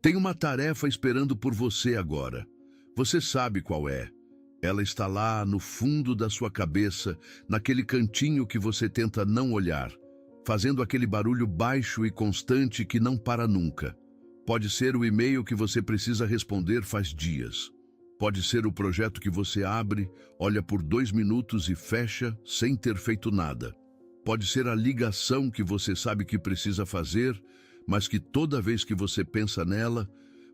Tem uma tarefa esperando por você agora. Você sabe qual é. Ela está lá no fundo da sua cabeça, naquele cantinho que você tenta não olhar, fazendo aquele barulho baixo e constante que não para nunca. Pode ser o e-mail que você precisa responder faz dias. Pode ser o projeto que você abre, olha por 2 minutos e fecha sem ter feito nada. Pode ser a ligação que você sabe que precisa fazer, mas que toda vez que você pensa nela,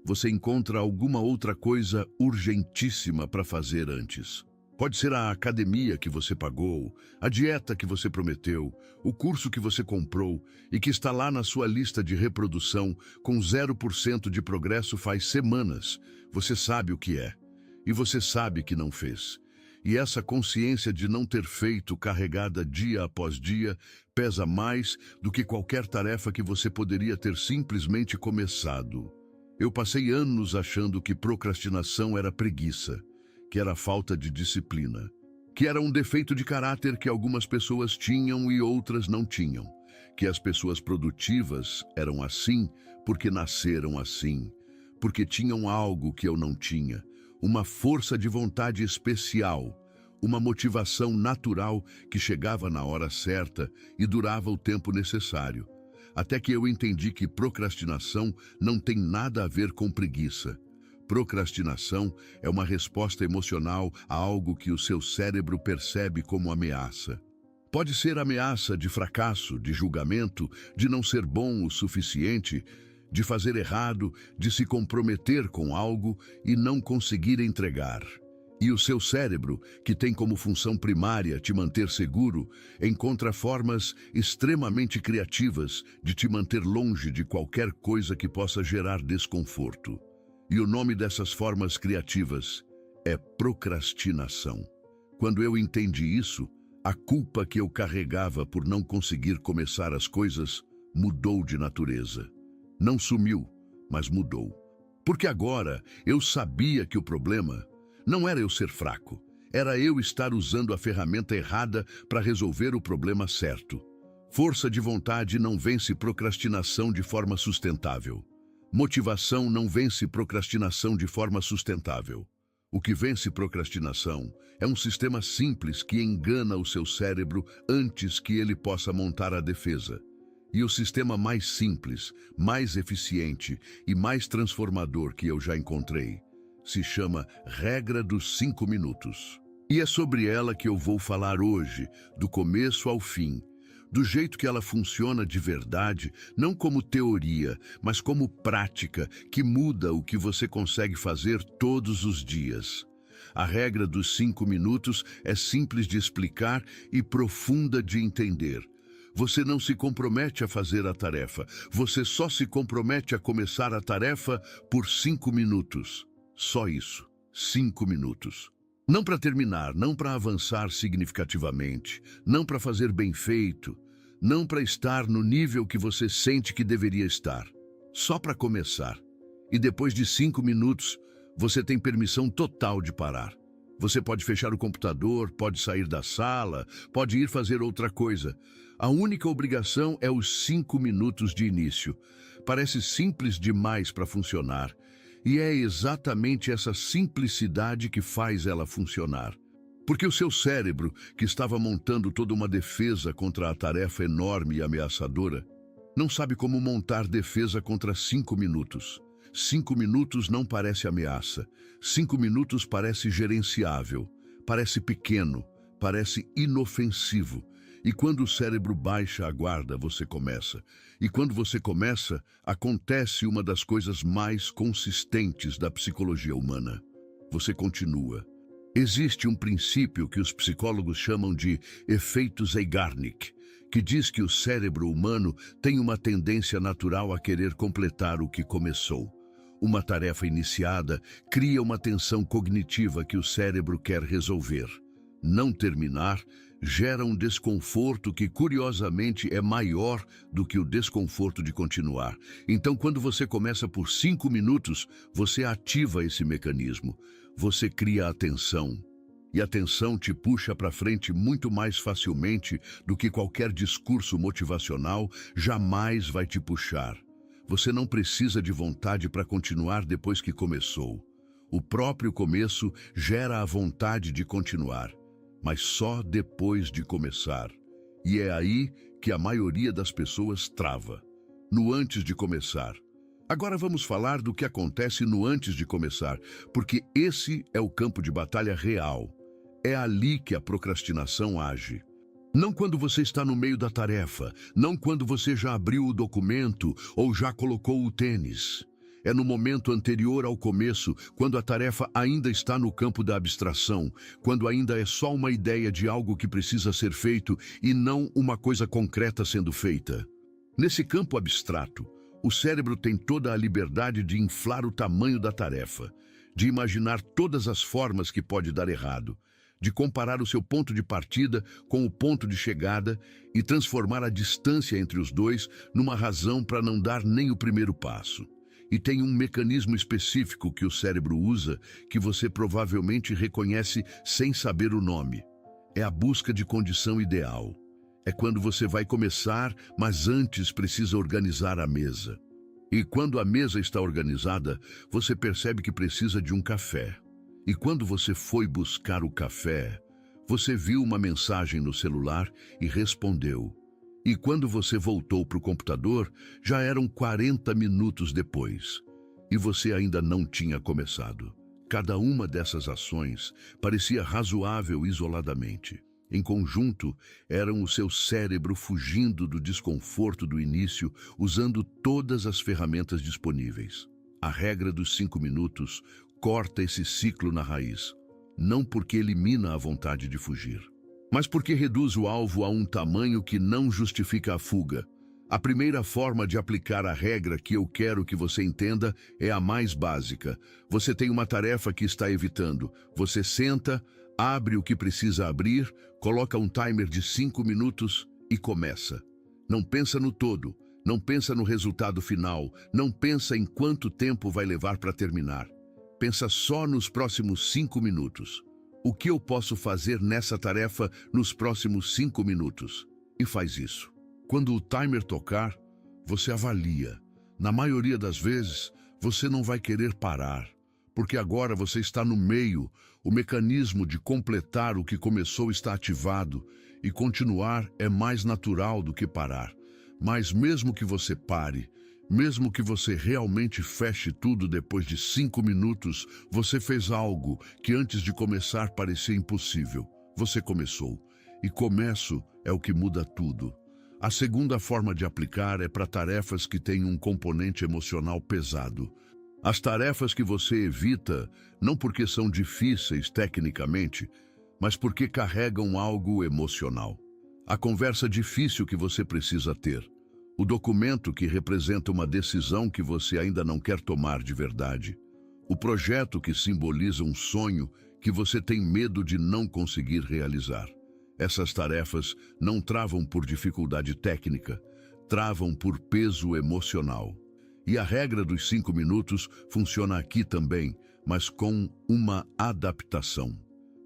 você encontra alguma outra coisa urgentíssima para fazer antes. Pode ser a academia que você pagou, a dieta que você prometeu, o curso que você comprou e que está lá na sua lista de reprodução com 0% de progresso faz semanas. Você sabe o que é. E você sabe que não fez. E essa consciência de não ter feito, carregada dia após dia, pesa mais do que qualquer tarefa que você poderia ter simplesmente começado. Eu passei anos achando que procrastinação era preguiça, que era falta de disciplina, que era um defeito de caráter que algumas pessoas tinham e outras não tinham, que as pessoas produtivas eram assim porque nasceram assim, porque tinham algo que eu não tinha, uma força de vontade especial, uma motivação natural que chegava na hora certa e durava o tempo necessário. Até que eu entendi que procrastinação não tem nada a ver com preguiça. Procrastinação é uma resposta emocional a algo que o seu cérebro percebe como ameaça. Pode ser ameaça de fracasso, de julgamento, de não ser bom o suficiente, de fazer errado, de se comprometer com algo e não conseguir entregar. E o seu cérebro, que tem como função primária te manter seguro, encontra formas extremamente criativas de te manter longe de qualquer coisa que possa gerar desconforto. E o nome dessas formas criativas é procrastinação. Quando eu entendi isso, a culpa que eu carregava por não conseguir começar as coisas mudou de natureza. Não sumiu, mas mudou. Porque agora eu sabia que o problema não era eu ser fraco, era eu estar usando a ferramenta errada para resolver o problema certo. Força de vontade não vence procrastinação de forma sustentável. Motivação não vence procrastinação de forma sustentável. O que vence procrastinação é um sistema simples que engana o seu cérebro antes que ele possa montar a defesa. E o sistema mais simples, mais eficiente e mais transformador que eu já encontrei se chama Regra dos 5 minutos. E é sobre ela que eu vou falar hoje, do começo ao fim, do jeito que ela funciona de verdade, não como teoria, mas como prática que muda o que você consegue fazer todos os dias. A regra dos 5 minutos é simples de explicar e profunda de entender. Você não se compromete a fazer a tarefa, você só se compromete a começar a tarefa por 5 minutos. Só isso, 5 minutos. Não para terminar, não para avançar significativamente, não para fazer bem feito, não para estar no nível que você sente que deveria estar. Só para começar. E depois de 5 minutos, você tem permissão total de parar. Você pode fechar o computador, pode sair da sala, pode ir fazer outra coisa. A única obrigação é os 5 minutos de início. Parece simples demais para funcionar. E é exatamente essa simplicidade que faz ela funcionar. Porque o seu cérebro, que estava montando toda uma defesa contra a tarefa enorme e ameaçadora, não sabe como montar defesa contra 5 minutos. 5 minutos não parece ameaça. 5 minutos parece gerenciável, parece pequeno, parece inofensivo. E quando o cérebro baixa a guarda, você começa. E quando você começa, acontece uma das coisas mais consistentes da psicologia humana. Você continua. Existe um princípio que os psicólogos chamam de efeito Zeigarnik, que diz que o cérebro humano tem uma tendência natural a querer completar o que começou. Uma tarefa iniciada cria uma tensão cognitiva que o cérebro quer resolver. Não terminar gera um desconforto que, curiosamente, é maior do que o desconforto de continuar. Então, quando você começa por 5 minutos, você ativa esse mecanismo. Você cria atenção. E a atenção te puxa para frente muito mais facilmente do que qualquer discurso motivacional jamais vai te puxar. Você não precisa de vontade para continuar depois que começou. O próprio começo gera a vontade de continuar, mas só depois de começar. E é aí que a maioria das pessoas trava, no antes de começar. Agora vamos falar do que acontece no antes de começar, porque esse é o campo de batalha real. É ali que a procrastinação age. Não quando você está no meio da tarefa, não quando você já abriu o documento ou já colocou o tênis. É no momento anterior ao começo, quando a tarefa ainda está no campo da abstração, quando ainda é só uma ideia de algo que precisa ser feito e não uma coisa concreta sendo feita. Nesse campo abstrato, o cérebro tem toda a liberdade de inflar o tamanho da tarefa, de imaginar todas as formas que pode dar errado, de comparar o seu ponto de partida com o ponto de chegada e transformar a distância entre os dois numa razão para não dar nem o primeiro passo. E tem um mecanismo específico que o cérebro usa que você provavelmente reconhece sem saber o nome. É a busca de condição ideal. É quando você vai começar, mas antes precisa organizar a mesa. E quando a mesa está organizada, você percebe que precisa de um café. E quando você foi buscar o café, você viu uma mensagem no celular e respondeu. E quando você voltou para o computador, já eram 40 minutos depois. E você ainda não tinha começado. Cada uma dessas ações parecia razoável isoladamente. Em conjunto, eram o seu cérebro fugindo do desconforto do início, usando todas as ferramentas disponíveis. A regra dos 5 minutos corta esse ciclo na raiz, não porque elimina a vontade de fugir, mas porque reduz o alvo a um tamanho que não justifica a fuga. A primeira forma de aplicar a regra que eu quero que você entenda é a mais básica. Você tem uma tarefa que está evitando. Você senta, abre o que precisa abrir, coloca um timer de 5 minutos e começa. Não pensa no todo, não pensa no resultado final, não pensa em quanto tempo vai levar para terminar. Pensa só nos próximos 5 minutos. O que eu posso fazer nessa tarefa nos próximos 5 minutos? E faz isso. Quando o timer tocar, você avalia. Na maioria das vezes, você não vai querer parar, porque agora você está no meio, o mecanismo de completar o que começou está ativado, e continuar é mais natural do que parar. Mas mesmo que você pare, mesmo que você realmente feche tudo depois de 5 minutos, você fez algo que antes de começar parecia impossível. Você começou. E começo é o que muda tudo. A segunda forma de aplicar é para tarefas que têm um componente emocional pesado. As tarefas que você evita, não porque são difíceis tecnicamente, mas porque carregam algo emocional. A conversa difícil que você precisa ter. O documento que representa uma decisão que você ainda não quer tomar de verdade. O projeto que simboliza um sonho que você tem medo de não conseguir realizar. Essas tarefas não travam por dificuldade técnica, travam por peso emocional. E a regra dos 5 minutos funciona aqui também, mas com uma adaptação.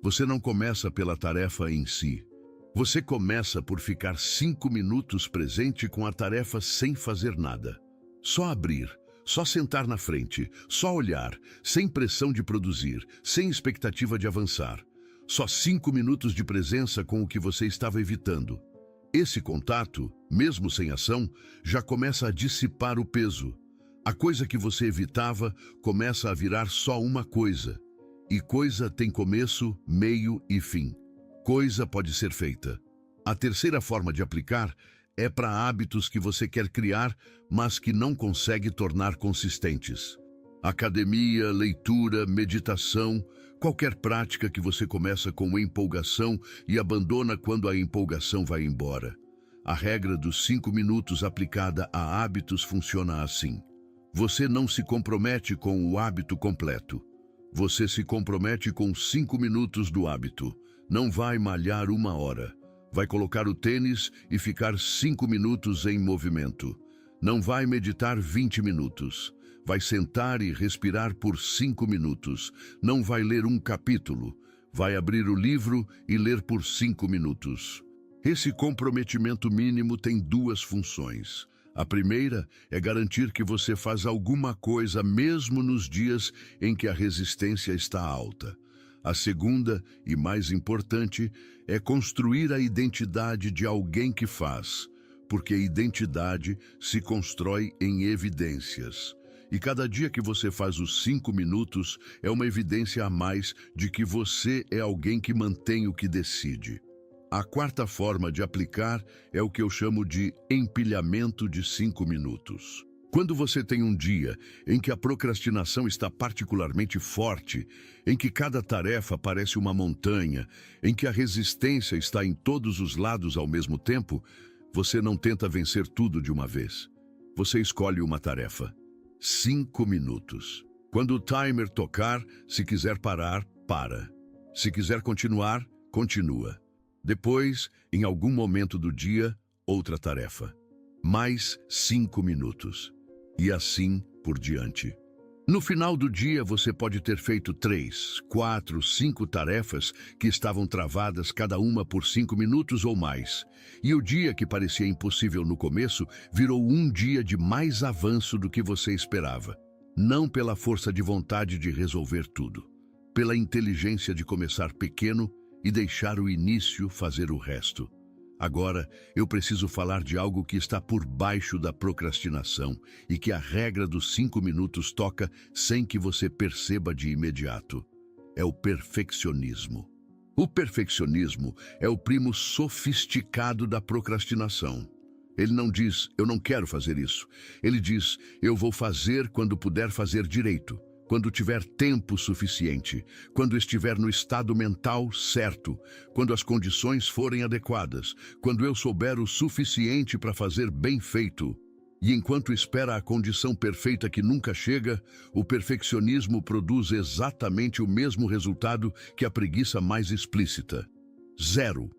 Você não começa pela tarefa em si. Você começa por ficar 5 minutos presente com a tarefa sem fazer nada. Só abrir, só sentar na frente, só olhar, sem pressão de produzir, sem expectativa de avançar. Só 5 minutos de presença com o que você estava evitando. Esse contato, mesmo sem ação, já começa a dissipar o peso. A coisa que você evitava começa a virar só uma coisa. E coisa tem começo, meio e fim. Coisa pode ser feita. A terceira forma de aplicar é para hábitos que você quer criar, mas que não consegue tornar consistentes. Academia, leitura, meditação, qualquer prática que você começa com empolgação e abandona quando a empolgação vai embora. A regra dos 5 minutos aplicada a hábitos funciona assim. Você não se compromete com o hábito completo. Você se compromete com 5 minutos do hábito. Não vai malhar 1 hora. Vai colocar o tênis e ficar 5 minutos em movimento. Não vai meditar 20 minutos. Vai sentar e respirar por 5 minutos. Não vai ler um capítulo. Vai abrir o livro e ler por 5 minutos. Esse comprometimento mínimo tem 2 funções. A primeira é garantir que você faz alguma coisa mesmo nos dias em que a resistência está alta. A segunda, e mais importante, é construir a identidade de alguém que faz, porque a identidade se constrói em evidências. E cada dia que você faz os 5 minutos é uma evidência a mais de que você é alguém que mantém o que decide. A quarta forma de aplicar é o que eu chamo de empilhamento de 5 minutos. Quando você tem um dia em que a procrastinação está particularmente forte, em que cada tarefa parece uma montanha, em que a resistência está em todos os lados ao mesmo tempo, você não tenta vencer tudo de uma vez. Você escolhe uma tarefa. 5 minutos. Quando o timer tocar, se quiser parar, para. Se quiser continuar, continua. Depois, em algum momento do dia, outra tarefa. Mais 5 minutos. E assim por diante. No final do dia, você pode ter feito 3, 4, 5 tarefas que estavam travadas cada uma por 5 minutos ou mais. E o dia que parecia impossível no começo, virou um dia de mais avanço do que você esperava. Não pela força de vontade de resolver tudo, pela inteligência de começar pequeno e deixar o início fazer o resto. Agora, eu preciso falar de algo que está por baixo da procrastinação e que a regra dos 5 minutos toca sem que você perceba de imediato. É o perfeccionismo. O perfeccionismo é o primo sofisticado da procrastinação. Ele não diz, eu não quero fazer isso. Ele diz, eu vou fazer quando puder fazer direito. Quando tiver tempo suficiente, quando estiver no estado mental certo, quando as condições forem adequadas, quando eu souber o suficiente para fazer bem feito. E enquanto espera a condição perfeita que nunca chega, o perfeccionismo produz exatamente o mesmo resultado que a preguiça mais explícita. 0.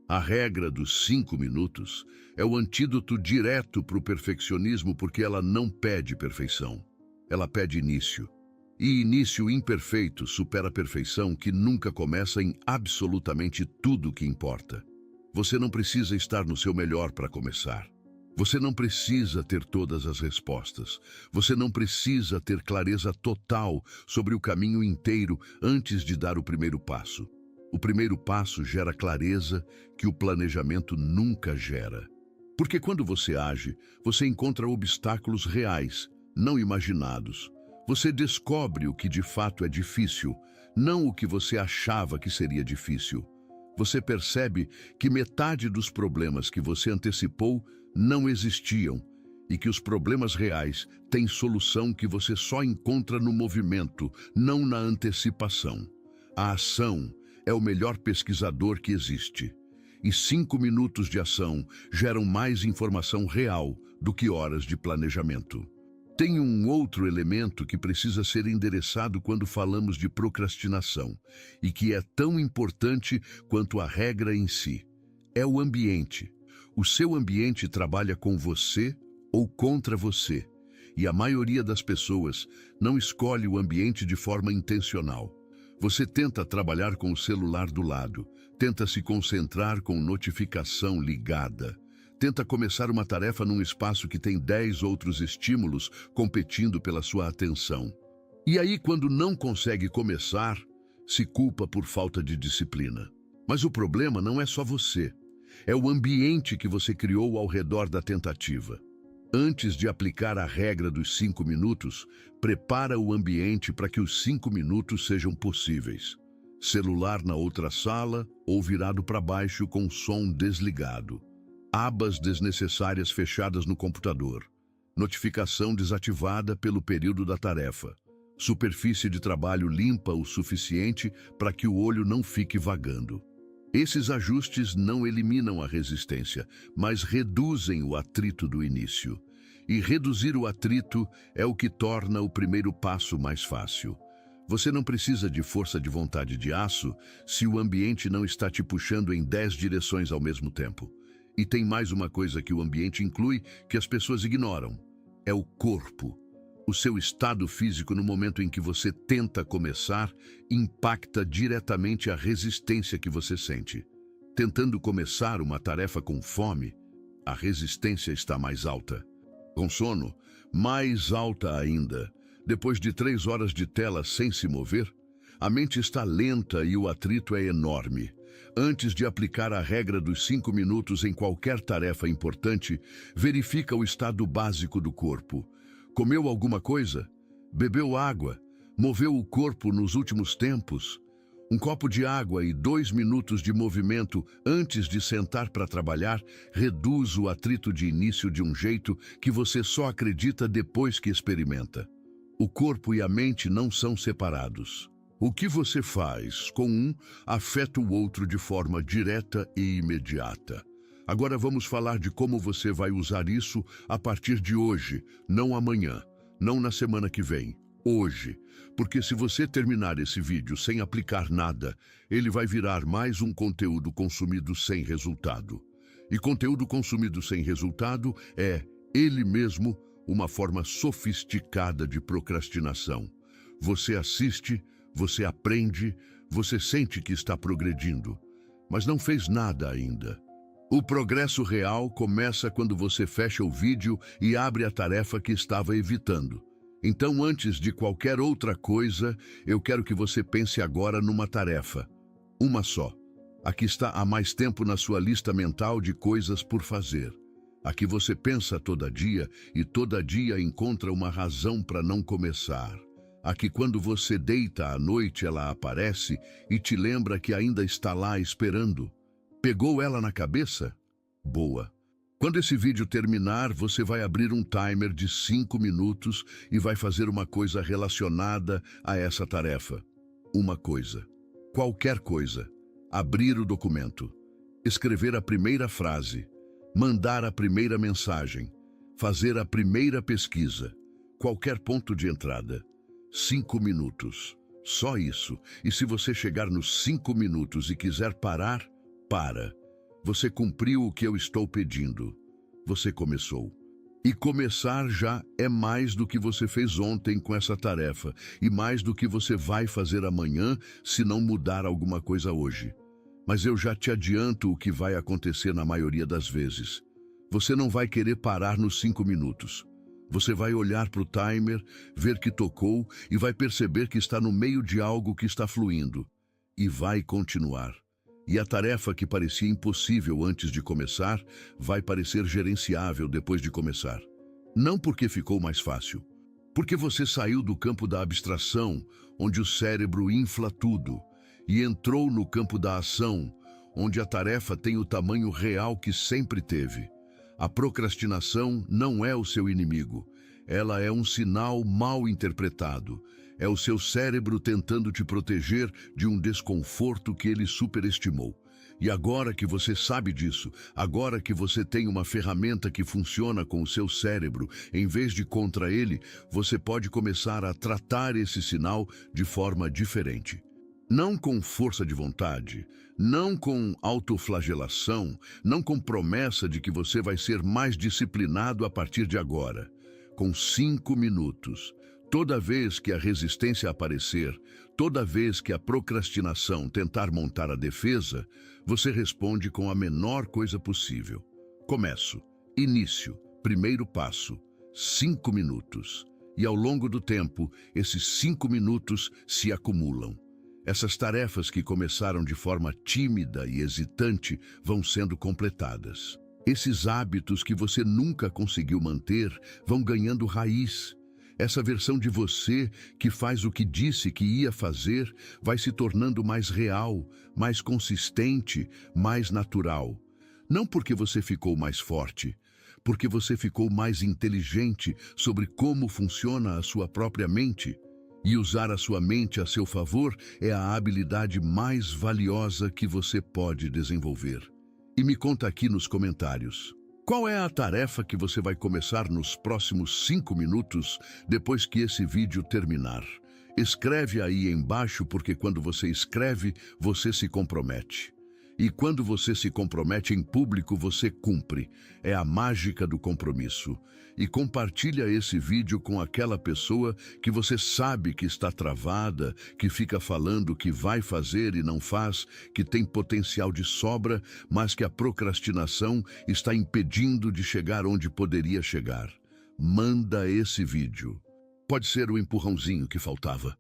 A regra dos 5 minutos é o antídoto direto para o perfeccionismo porque ela não pede perfeição. Ela pede início. E início imperfeito supera a perfeição que nunca começa em absolutamente tudo que importa. Você não precisa estar no seu melhor para começar. Você não precisa ter todas as respostas. Você não precisa ter clareza total sobre o caminho inteiro antes de dar o primeiro passo. O primeiro passo gera clareza que o planejamento nunca gera. Porque quando você age, você encontra obstáculos reais, não imaginados. Você descobre o que de fato é difícil, não o que você achava que seria difícil. Você percebe que metade dos problemas que você antecipou não existiam e que os problemas reais têm solução que você só encontra no movimento, não na antecipação. A ação é o melhor pesquisador que existe. E 5 minutos de ação geram mais informação real do que horas de planejamento. Tem um outro elemento que precisa ser endereçado quando falamos de procrastinação e que é tão importante quanto a regra em si. É o ambiente. O seu ambiente trabalha com você ou contra você. E a maioria das pessoas não escolhe o ambiente de forma intencional. Você tenta trabalhar com o celular do lado, tenta se concentrar com notificação ligada. Tenta começar uma tarefa num espaço que tem 10 outros estímulos competindo pela sua atenção. E aí, quando não consegue começar, se culpa por falta de disciplina. Mas o problema não é só você. É o ambiente que você criou ao redor da tentativa. Antes de aplicar a regra dos 5 minutos, prepara o ambiente para que os 5 minutos sejam possíveis. Celular na outra sala ou virado para baixo com o som desligado. Abas desnecessárias fechadas no computador. Notificação desativada pelo período da tarefa. Superfície de trabalho limpa o suficiente para que o olho não fique vagando. Esses ajustes não eliminam a resistência, mas reduzem o atrito do início. E reduzir o atrito é o que torna o primeiro passo mais fácil. Você não precisa de força de vontade de aço se o ambiente não está te puxando em 10 direções ao mesmo tempo. E tem mais uma coisa que o ambiente inclui que as pessoas ignoram. É o corpo. O seu estado físico no momento em que você tenta começar impacta diretamente a resistência que você sente. Tentando começar uma tarefa com fome, a resistência está mais alta. Com sono, mais alta ainda. Depois de 3 horas de tela sem se mover, a mente está lenta e o atrito é enorme. Antes de aplicar a regra dos 5 minutos em qualquer tarefa importante, verifica o estado básico do corpo. Comeu alguma coisa? Bebeu água? Moveu o corpo nos últimos tempos? Um copo de água e 2 minutos de movimento antes de sentar para trabalhar reduz o atrito de início de um jeito que você só acredita depois que experimenta. O corpo e a mente não são separados. O que você faz com um afeta o outro de forma direta e imediata. Agora vamos falar de como você vai usar isso a partir de hoje, não amanhã, não na semana que vem, hoje. Porque se você terminar esse vídeo sem aplicar nada, ele vai virar mais um conteúdo consumido sem resultado. E conteúdo consumido sem resultado é, ele mesmo, uma forma sofisticada de procrastinação. Você assiste, você aprende, você sente que está progredindo, mas não fez nada ainda. O progresso real começa quando você fecha o vídeo e abre a tarefa que estava evitando. Então, antes de qualquer outra coisa, eu quero que você pense agora numa tarefa. Uma só. A que está há mais tempo na sua lista mental de coisas por fazer. A que você pensa todo dia e todo dia encontra uma razão para não começar. A que quando você deita à noite ela aparece e te lembra que ainda está lá esperando. Pegou ela na cabeça? Boa. Quando esse vídeo terminar, você vai abrir um timer de 5 minutos e vai fazer uma coisa relacionada a essa tarefa. Uma coisa. Qualquer coisa. Abrir o documento. Escrever a primeira frase. Mandar a primeira mensagem. Fazer a primeira pesquisa. Qualquer ponto de entrada. 5 minutos. Só isso. E se você chegar nos 5 minutos e quiser parar, para. Você cumpriu o que eu estou pedindo. Você começou. E começar já é mais do que você fez ontem com essa tarefa e mais do que você vai fazer amanhã se não mudar alguma coisa hoje. Mas eu já te adianto o que vai acontecer na maioria das vezes. Você não vai querer parar nos 5 minutos. Você vai olhar para o timer, ver que tocou e vai perceber que está no meio de algo que está fluindo. E vai continuar. E a tarefa que parecia impossível antes de começar, vai parecer gerenciável depois de começar. Não porque ficou mais fácil. Porque você saiu do campo da abstração, onde o cérebro infla tudo, e entrou no campo da ação, onde a tarefa tem o tamanho real que sempre teve. A procrastinação não é o seu inimigo. Ela é um sinal mal interpretado. É o seu cérebro tentando te proteger de um desconforto que ele superestimou. E agora que você sabe disso, agora que você tem uma ferramenta que funciona com o seu cérebro, em vez de contra ele, você pode começar a tratar esse sinal de forma diferente. Não com força de vontade, não com autoflagelação, não com promessa de que você vai ser mais disciplinado a partir de agora. Com 5 minutos. Toda vez que a resistência aparecer, toda vez que a procrastinação tentar montar a defesa, você responde com a menor coisa possível. Começo. Início. Primeiro passo. 5 minutos. E ao longo do tempo, esses 5 minutos se acumulam. Essas tarefas que começaram de forma tímida e hesitante vão sendo completadas. Esses hábitos que você nunca conseguiu manter vão ganhando raiz. Essa versão de você, que faz o que disse que ia fazer, vai se tornando mais real, mais consistente, mais natural. Não porque você ficou mais forte, porque você ficou mais inteligente sobre como funciona a sua própria mente. E usar a sua mente a seu favor é a habilidade mais valiosa que você pode desenvolver. E me conta aqui nos comentários. Qual é a tarefa que você vai começar nos próximos 5 minutos depois que esse vídeo terminar? Escreve aí embaixo, porque quando você escreve, você se compromete. E quando você se compromete em público, você cumpre. É a mágica do compromisso. E compartilha esse vídeo com aquela pessoa que você sabe que está travada, que fica falando que vai fazer e não faz, que tem potencial de sobra, mas que a procrastinação está impedindo de chegar onde poderia chegar. Manda esse vídeo. Pode ser o empurrãozinho que faltava.